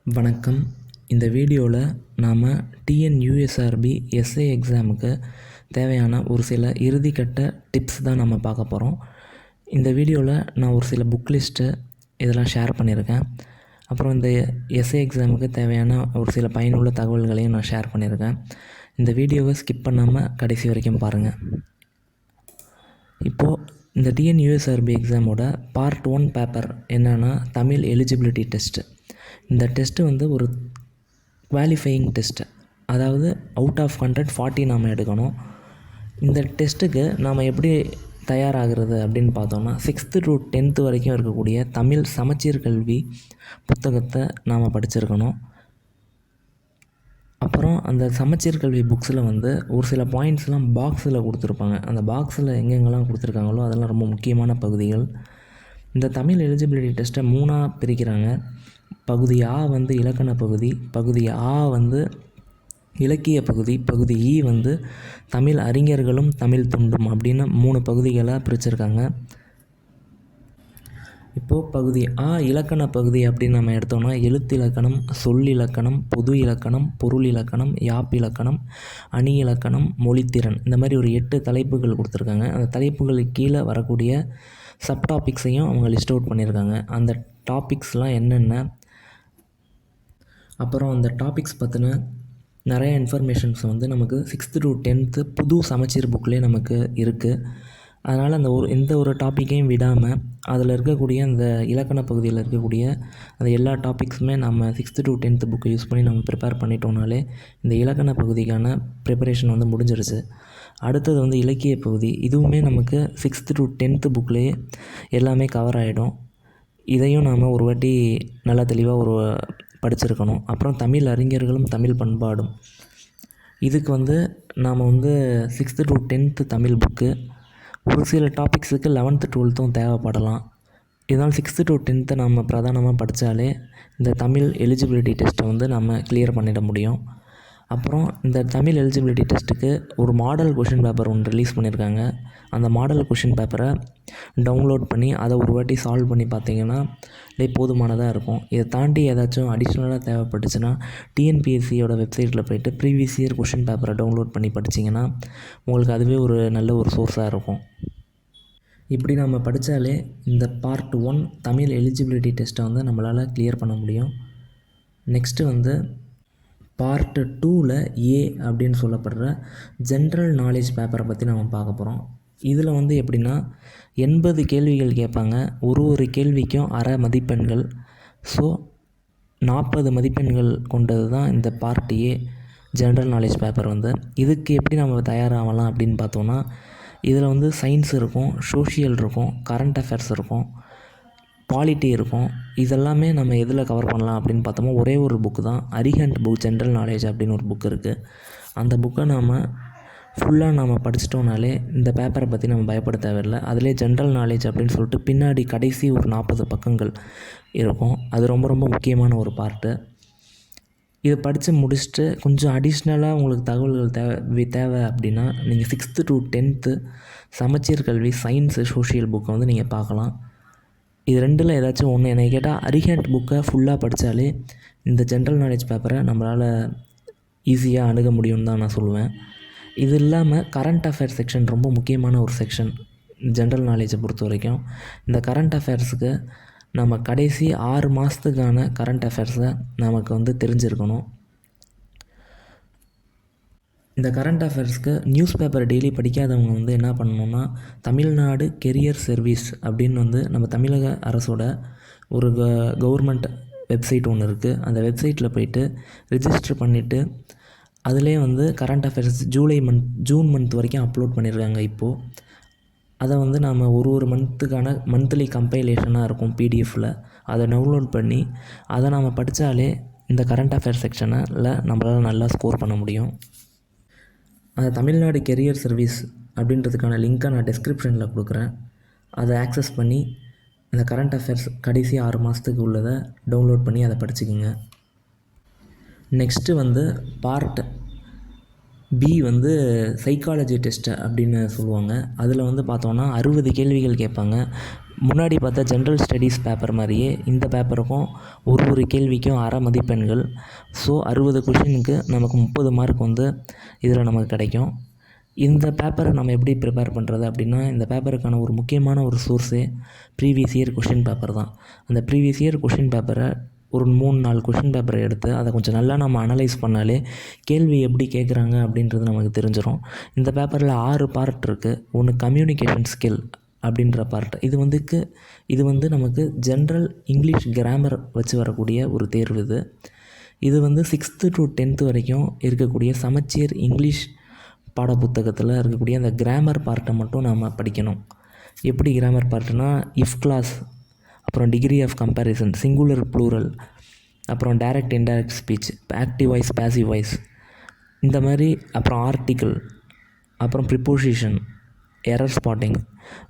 வணக்கம். இந்த வீடியோவில் நாம் TNUSRB SI எக்ஸாமுக்கு தேவையான ஒரு சில இறுதிக்கட்ட டிப்ஸ் தான் நம்ம பார்க்க போகிறோம். இந்த வீடியோவில் நான் ஒரு சில புக் லிஸ்ட்டு இதெல்லாம் ஷேர் பண்ணியிருக்கேன். அப்புறம் இந்த SI எக்ஸாமுக்கு தேவையான ஒரு சில பயனுள்ள தகவல்களையும் நான் ஷேர் பண்ணியிருக்கேன். இந்த வீடியோவை ஸ்கிப் பண்ணாமல் கடைசி வரைக்கும் பாருங்கள். இப்போது இந்த TNUSRB எக்ஸாமோட பார்ட் 1 பேப்பர் என்னென்னா தமிழ் எலிஜிபிலிட்டி டெஸ்ட்டு. இந்த டெஸ்ட்டு வந்து ஒரு குவாலிஃபையிங் டெஸ்ட்டு, அதாவது அவுட் ஆஃப் 140 நாம் எடுக்கணும். இந்த டெஸ்ட்டுக்கு நாம் எப்படி தயாராகிறது அப்படின்னு பார்த்தோம்னா 6th to 10th வரைக்கும் இருக்கக்கூடிய தமிழ் சமச்சீர் கல்வி புத்தகத்தை நாம் படிச்சிருக்கணும். அப்புறம் அந்த சமச்சீர் கல்வி புக்ஸில் வந்து ஒரு சில பாயிண்ட்ஸ்லாம் பாக்ஸில் கொடுத்துருப்பாங்க. அந்த பாக்ஸில் எங்கெங்கெல்லாம் கொடுத்துருக்காங்களோ அதெல்லாம் ரொம்ப முக்கியமான பகுதிகள். இந்த தமிழ் எலிஜிபிலிட்டி டெஸ்ட்டை 3ஆக பிரிக்கிறாங்க. பகுதி ஆ வந்து இலக்கண பகுதி, பகுதி ஆ வந்து இலக்கிய பகுதி, பகுதி இ வந்து தமிழ் அறிஞர்களும் தமிழ் துண்டும் அப்படின்னு 3 பகுதிகளாக பிரிச்சிருக்காங்க. இப்போது பகுதி ஆ இலக்கண பகுதி அப்படின்னு நம்ம எடுத்தோம்னா எழுத்திலக்கணம், சொல்லிலக்கணம், பொது இலக்கணம், பொருள் இலக்கணம், யாப்பிலக்கணம், அணி இலக்கணம், மொழித்திறன், இந்த மாதிரி ஒரு 8 தலைப்புகள் கொடுத்துருக்காங்க. அந்த தலைப்புகளுக்கு கீழே வரக்கூடிய சப்டாபிக்ஸையும் அவங்க லிஸ்ட் அவுட் பண்ணியிருக்காங்க. அந்த டாபிக்ஸ்லாம் என்னென்ன, அப்புறம் அந்த டாபிக்ஸ் பற்றின நிறைய இன்ஃபர்மேஷன்ஸ் வந்து நமக்கு 6th to 10th புது சமச்சீர் புக்லேயே நமக்கு இருக்குது. அதனால் அந்த எந்த ஒரு டாப்பிக்கையும் விடாமல் அதில் இருக்கக்கூடிய அந்த இலக்கண பகுதியில் இருக்கக்கூடிய அந்த எல்லா டாபிக்ஸுமே நம்ம 6th to 10th புக்கை யூஸ் பண்ணி நம்ம ப்ரிப்பேர் பண்ணிட்டோம்னாலே இந்த இலக்கண பகுதிக்கான ப்ரிப்பரேஷன் வந்து முடிஞ்சிருச்சு. அடுத்தது வந்து இலக்கிய பகுதி. இதுவுமே நமக்கு 6th to 10th புக்லேயே எல்லாமே கவர் ஆகிடும். இதையும் நாம் ஒரு வாட்டி நல்லா தெளிவாக படிச்சிருக்கணும். அப்புறம் தமிழ் அறிஞர்களும் தமிழ் பண்பாடும், இதுக்கு வந்து நாம் வந்து 6th to 10th Tamil book, ஒரு சில டாபிக்ஸுக்கு 11th 12th தேவைப்படலாம். இதனால் 6th to 10th நம்ம பிரதானமாக படித்தாலே இந்த தமிழ் எலிஜிபிலிட்டி டெஸ்ட்டை வந்து நம்ம கிளியர் பண்ணிட முடியும். அப்புறம் இந்த தமிழ் எலிஜிபிலிட்டி டெஸ்ட்டுக்கு ஒரு மாடல் கொஷின் பேப்பர் ஒன்று ரிலீஸ் பண்ணியிருக்காங்க. அந்த மாடல் கொஷின் பேப்பரை டவுன்லோட் பண்ணி அதை ஒரு வாட்டி சால்வ் பண்ணி பார்த்தீங்கன்னா போதுமானதாக இருக்கும். இதை தாண்டி ஏதாச்சும் அடிஷ்னலாக தேவைப்பட்டுச்சுன்னா டிஎன்பிஎஸ்சியோட வெப்சைட்டில் போய்ட்டு ப்ரீவியஸ் இயர் கொஷின் பேப்பரை டவுன்லோட் பண்ணி படிச்சிங்கன்னா உங்களுக்கு அதுவே ஒரு நல்ல ஒரு சோர்ஸாக இருக்கும். இப்படி நம்ம படித்தாலே இந்த பார்ட் 1 தமிழ் எலிஜிபிலிட்டி டெஸ்ட்டை வந்து நம்மளால் கிளியர் பண்ண முடியும். நெக்ஸ்ட்டு வந்து பார்ட் 2ல் ஏ அப்படின்னு சொல்லப்படுற ஜென்ரல் நாலேஜ் பேப்பரை பற்றி நம்ம பார்க்க போகிறோம். இதில் வந்து எப்படின்னா 80 கேள்விகள் கேட்பாங்க. ஒரு கேள்விக்கும் அரை மதிப்பெண்கள். ஸோ 40 மதிப்பெண்கள் கொண்டது தான் இந்த part A general knowledge paper வந்து. இதுக்கு எப்படி நம்ம தயாராகலாம் அப்படின்னு பார்த்தோன்னா இதில் வந்து சயின்ஸ் இருக்கும், சோஷியல் இருக்கும், கரண்ட் அஃபேர்ஸ் இருக்கும், பாலிட்டி இருக்கும். இதெல்லாமே நம்ம எதில் கவர் பண்ணலாம் அப்படின்னு பார்த்தோம்னா ஒரே ஒரு புக்கு தான், அரிஹண்ட் புக் ஜென்ரல் நாலேஜ் அப்படின்னு ஒரு புக் இருக்குது. அந்த புக்கை நாம் ஃபுல்லாக நம்ம படிச்சிட்டோம்னாலே இந்த பேப்பரை பற்றி நம்ம பயப்பட தேவையில்லை. அதிலே ஜென்ரல் நாலேஜ் அப்படின்னு சொல்லிட்டு பின்னாடி கடைசி ஒரு 40 பக்கங்கள் இருக்கும். அது ரொம்ப ரொம்ப முக்கியமான ஒரு பார்ட்டு. இதை படித்து முடிச்சுட்டு கொஞ்சம் அடிஷ்னலாக உங்களுக்கு தகவல்கள் தேவை அப்படின்னா நீங்கள் 6th to 10th சமச்சீர் கல்வி சயின்ஸு சோஷியல் புக்கை வந்து நீங்கள் பார்க்கலாம். இது ரெண்டில் ஏதாச்சும் ஒன்று. என்னை கேட்டால் அரிஹண்ட் புக்கை ஃபுல்லாக படித்தாலே இந்த ஜென்ரல் நாலேஜ் பேப்பரை நம்மளால் ஈஸியாக அணுக முடியும்னு தான் நான் சொல்லுவேன். இது இல்லாமல் கரண்ட் அஃபேர்ஸ் செக்ஷன் ரொம்ப முக்கியமான ஒரு செக்ஷன் ஜென்ரல் நாலேஜை பொறுத்த வரைக்கும். இந்த கரண்ட் அஃபேர்ஸுக்கு நம்ம கடைசி 6 மாதத்துக்கான கரண்ட் அஃபேர்ஸை நமக்கு வந்து தெரிஞ்சிருக்கணும். இந்த கரண்ட் அஃபேர்ஸ்க்கு நியூஸ் பேப்பர் டெய்லி படிக்காதவங்க வந்து என்ன பண்ணணுன்னா தமிழ்நாடு கெரியர் சர்வீஸ் அப்படின்னு வந்து நம்ம தமிழக அரசோட ஒரு கவர்மெண்ட் வெப்சைட் ஒன்று இருக்குது. அந்த வெப்சைட்டில் போய்ட்டு ரிஜிஸ்டர் பண்ணிவிட்டு அதிலே வந்து கரண்ட் அஃபேர்ஸ் ஜூன் மந்த் வரைக்கும் அப்லோட் பண்ணியிருக்காங்க. இப்போது அதை வந்து நாம் ஒரு மந்த்துக்கான மந்த்லி கம்பைலேஷனாக இருக்கும் பிடிஎஃப்பில். அதை டவுன்லோட் பண்ணி அதை நாம் படித்தாலே இந்த கரண்ட் அஃபேர்ஸ் செக்ஷனில் நம்மளால் நல்லா ஸ்கோர் பண்ண முடியும். அந்த தமிழ்நாடு கெரியர் சர்வீஸ் அப்படின்றதுக்கான லிங்க்கை நான் டிஸ்கிரிப்ஷனில் கொடுக்குறேன். அதை ஆக்சஸ் பண்ணி இந்த கரண்ட் அஃபேர்ஸ் கடைசி 6 மாதத்துக்கு உள்ளதை டவுன்லோட் பண்ணி அதை படிச்சுக்கிங்க. நெக்ஸ்ட்டு வந்து பார்ட் பி வந்து சைக்காலஜி டெஸ்ட்டு அப்படின்னு சொல்லுவாங்க. அதில் வந்து பார்த்தோன்னா 60 கேள்விகள் கேட்பாங்க. முன்னாடி பார்த்தா ஜென்ரல் ஸ்டடீஸ் பேப்பர் மாதிரியே இந்த பேப்பருக்கும் ஒரு கேள்விக்கும் அரை மதிப்பெண்கள். ஸோ 60 கொஷினுக்கு நமக்கு 30 மார்க் வந்து இதில் நமக்கு கிடைக்கும். இந்த பேப்பரை நம்ம எப்படி ப்ரிப்பேர் பண்ணுறது அப்படின்னா, இந்த பேப்பருக்கான ஒரு முக்கியமான ஒரு சோர்ஸே ப்ரீவியஸ் இயர் கொஷின் பேப்பர் தான். அந்த ப்ரீவியஸ் இயர் கொஷின் பேப்பரை ஒரு 3-4 கொஷின் பேப்பரை எடுத்து அதை கொஞ்சம் நல்லா நம்ம அனலைஸ் பண்ணாலே கேள்வி எப்படி கேட்குறாங்க அப்படின்றது நமக்கு தெரிஞ்சிடும். இந்த பேப்பரில் 6 பார்ட் இருக்குது. ஒன்று கம்யூனிகேஷன் ஸ்கில் அப்படின்ற பார்ட். இது வந்து நமக்கு ஜென்ரல் இங்கிலீஷ் கிராமர் வச்சு வரக்கூடிய ஒரு தேர்வு இது. இது வந்து 6th to 10th வரைக்கும் இருக்கக்கூடிய சமச்சீர் இங்கிலீஷ் பாடப்புத்தகத்தில் இருக்கக்கூடிய அந்த கிராமர் பார்ட்டை மட்டும் நாம் படிக்கணும். எப்படி கிராமர் பார்ட்டுனா இஃப் கிளாஸ், அப்புறம் degree of comparison, singular plural, அப்புறம் direct indirect speech, active voice, passive voice, இந்த மாதிரி, அப்புறம் ஆர்டிக்கிள், அப்புறம் ப்ரிப்போசிஷன், எரர் ஸ்பாட்டிங்,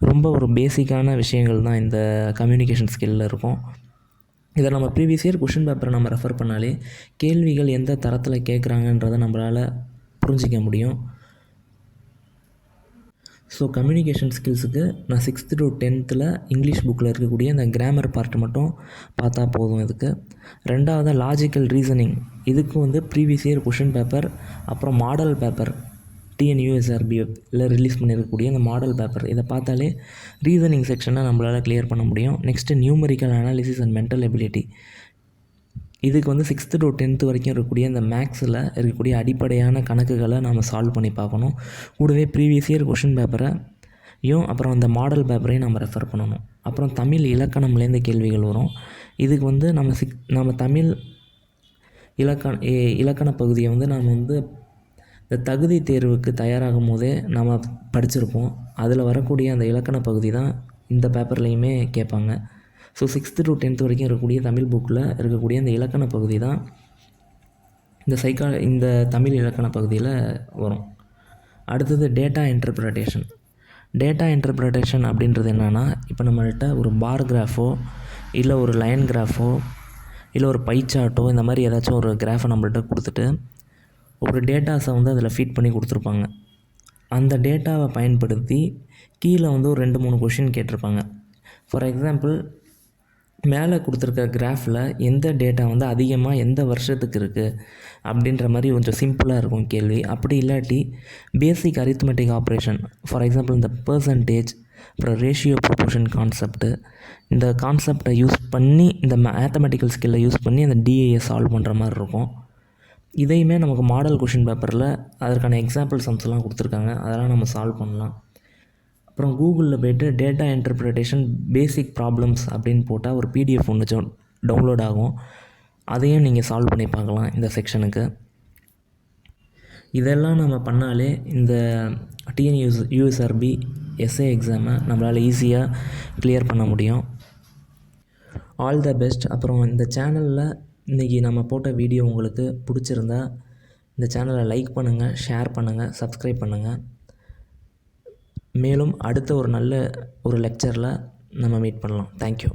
ரொம்ப ஒரு பேசிக்கான விஷயங்கள் தான் இந்த கம்யூனிகேஷன் ஸ்கில்லில் இருக்கும். இதை நம்ம ப்ரீவியஸ் இயர் கொஷின் பேப்பரை நம்ம ரெஃபர் பண்ணாலே கேள்விகள் எந்த தரத்தில் கேட்குறாங்கன்றதை நம்மளால் புரிஞ்சிக்க முடியும். ஸோ கம்யூனிகேஷன் ஸ்கில்ஸுக்கு நான் 6th to 10th இங்கிலீஷ் புக்கில் இருக்கக்கூடிய அந்த கிராமர் பார்ட் மட்டும் பார்த்தா போதும். இதுக்கு ரெண்டாவது லாஜிக்கல் ரீசனிங். இதுக்கு வந்து ப்ரீவியஸ் இயர் கொஷின் பேப்பர், அப்புறம் மாடல் பேப்பர் TNUSRBயில் ரிலீஸ் பண்ணியிருக்கக்கூடிய அந்த மாடல் பேப்பர், இதை பார்த்தாலே ரீசனிங் செக்ஷனை நம்மளால் கிளியர் பண்ண முடியும். Next numerical analysis and mental ability. இதுக்கு வந்து 6th to 10th வரைக்கும் இருக்கக்கூடிய இந்த மேக்ஸில் இருக்கக்கூடிய அடிப்படையான கணக்குகளை நம்ம சால்வ் பண்ணி பார்க்கணும். கூடவே ப்ரீவியஸ் இயர் கொஷின் பேப்பரையும் அப்புறம் அந்த மாடல் பேப்பரையும் நம்ம ரெஃபர் பண்ணணும். அப்புறம் தமிழ் இலக்கணம்லேருந்து கேள்விகள் வரும். இதுக்கு வந்து நம்ம தமிழ் இலக்கண பகுதியை வந்து நாம் வந்து இந்த தகுதி தேர்வுக்கு தயாராகும் போதே நம்ம படிச்சிருப்போம். அதில் வரக்கூடிய அந்த இலக்கண பகுதி தான் இந்த பேப்பர்லேயுமே கேட்பாங்க. ஸோ 6th to 10th வரைக்கும் இருக்கக்கூடிய தமிழ் புக்கில் இருக்கக்கூடிய அந்த இலக்கண பகுதி தான் இந்த தமிழ் இலக்கண பகுதியில் வரும். அடுத்தது டேட்டா இன்டர்பிரட்டேஷன். டேட்டா இன்டர்பிரட்டேஷன் அப்படின்றது என்னென்னா, இப்போ நம்மள்கிட்ட ஒரு பார் கிராஃபோ, இல்லை ஒரு லைன் கிராஃபோ, இல்லை ஒரு பை சார்ட்டோ, இந்த மாதிரி ஏதாச்சும் ஒரு கிராஃபை நம்மள்கிட்ட கொடுத்துட்டு ஒரு டேட்டாஸை வந்து அதில் ஃபீட் பண்ணி கொடுத்துருப்பாங்க. அந்த டேட்டாவை பயன்படுத்தி கீழே வந்து ஒரு 2-3 கொஷின் கேட்டிருப்பாங்க. ஃபார் எக்ஸாம்பிள், மேலே கொடுத்துருக்க கிராஃபில் எந்த டேட்டா வந்து அதிகமாக எந்த வருஷத்துக்கு இருக்குது அப்படின்ற மாதிரி கொஞ்சம் சிம்பிளாக இருக்கும் கேள்வி. அப்படி இல்லாட்டி பேசிக் அரித்மெட்டிக் ஆப்ரேஷன், ஃபார் எக்ஸாம்பிள் இந்த பர்சன்டேஜ், அப்புறம் ரேஷியோ ப்ரொபோர்ஷன் கான்செப்ட்டு, இந்த கான்செப்டை யூஸ் பண்ணி இந்த மேத்தமெட்டிக்கல் ஸ்கில்லை யூஸ் பண்ணி அந்த டிஏயை சால்வ் பண்ணுற மாதிரி இருக்கும். இதையுமே நமக்கு மாடல் கொஷின் பேப்பரில் அதற்கான எக்ஸாம்பிள் சம்ஸ்லாம் கொடுத்துருக்காங்க. அதெல்லாம் நம்ம சால்வ் பண்ணலாம். அப்புறம் கூகுளில் போய்ட்டு டேட்டா இன்டர்பிரிட்டேஷன் பேசிக் ப்ராப்ளம்ஸ் அப்படின்னு போட்டால் ஒரு பிடிஎஃப் ஒன்று டவுன்லோட் ஆகும். அதையும் நீங்கள் சால்வ் பண்ணி பார்க்கலாம் இந்த செக்ஷனுக்கு. இதெல்லாம் நம்ம பண்ணாலே இந்த TNUSRB SI எக்ஸாமை நம்மளால் ஈஸியாக கிளியர் பண்ண முடியும். All the best. அப்புறம் இந்த சேனலில் இன்றைக்கி நம்ம போட்ட வீடியோ உங்களுக்கு பிடிச்சிருந்தா இந்த சேனலை லைக் பண்ணுங்கள், ஷேர் பண்ணுங்கள், சப்ஸ்கிரைப் பண்ணுங்கள். மேலும் அடுத்த ஒரு நல்ல ஒரு லெக்சரில் நம்ம மீட் பண்ணலாம். தேங்க்யூ.